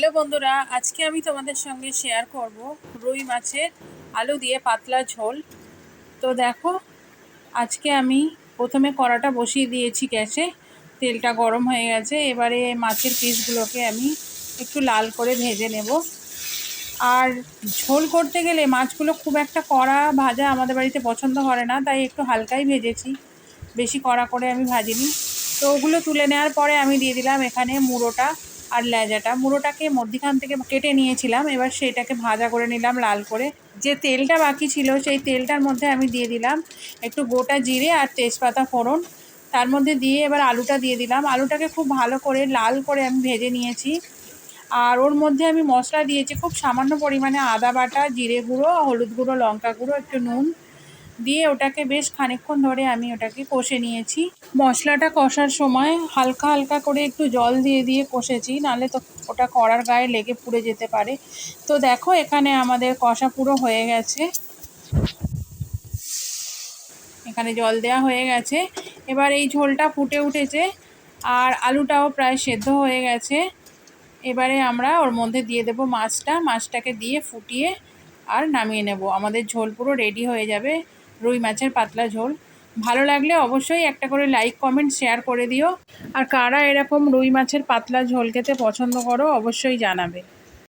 Hello বন্ধুরা, আজকে আমি তোমাদের সঙ্গে শেয়ার করব রুই মাছের আলু দিয়ে পাতলা ঝোল। তো দেখো, আজকে আমি প্রথমে কড়াটা বসিয়ে দিয়েছি গ্যাসে, তেলটা গরম হয়ে গেছে। এবারে মাছের পিসগুলোকে আমি একটু লাল করে ভেজে নেব। আর ঝোল করতে গেলে মাছগুলো খুব একটা কড়া ভাজা আমাদের বাড়িতে পছন্দ করে না, তাই একটু হালকাই ভেজেছি, বেশি কড়া করে আমি ভাজিনি। তো ওগুলো তুলে নেওয়ার পরে আমি দিয়ে দিলাম এখানে মুড়োটা আর লেজাটা। মুড়োটাকে মধ্যিখান থেকে কেটে নিয়েছিলাম, এবার সেইটাকে ভাজা করে নিলাম লাল করে। যে তেলটা বাকি ছিল সেই তেলটার মধ্যে আমি দিয়ে দিলাম একটু গোটা জিরে আর তেজপাতা ফোড়ন। তার মধ্যে দিয়ে এবার আলুটা দিয়ে দিলাম। আলুটাকে খুব ভালো করে লাল করে আমি ভেজে নিয়েছি। আর ওর মধ্যে আমি মশলা দিয়েছি খুব সামান্য পরিমাণে আদা বাটা, জিরে গুঁড়ো, হলুদ গুঁড়ো, লঙ্কা গুঁড়ো, একটু নুন দিয়ে ওটাকে বেশ খানিকক্ষণ ধরে আমি ওটাকে কষে নিয়েছি। মশলাটা কষার সময় হালকা হালকা করে একটু জল দিয়ে দিয়ে কষেছি, নাহলে তো ওটা কড়ার গায়ে লেগে পুড়ে যেতে পারে। তো দেখো, এখানে আমাদের কষা পুরো হয়ে গেছে, এখানে জল দেওয়া হয়ে গেছে। এবার এই ঝোলটা ফুটে উঠেছে আর আলুটাও প্রায় সেদ্ধ হয়ে গেছে। এবারে আমরা ওর মধ্যে দিয়ে দেব মাছটাকে দিয়ে ফুটিয়ে আর নামিয়ে নেব। আমাদের ঝোল পুরো রেডি হয়ে যাবে, রুই মাছের পাতলা ঝোল। ভালো লাগলে অবশ্যই একটা করে লাইক, কমেন্ট, শেয়ার করে দিও। আর কারা এরকম রুই মাছের পাতলা ঝোল খেতে পছন্দ করো অবশ্যই জানাবে।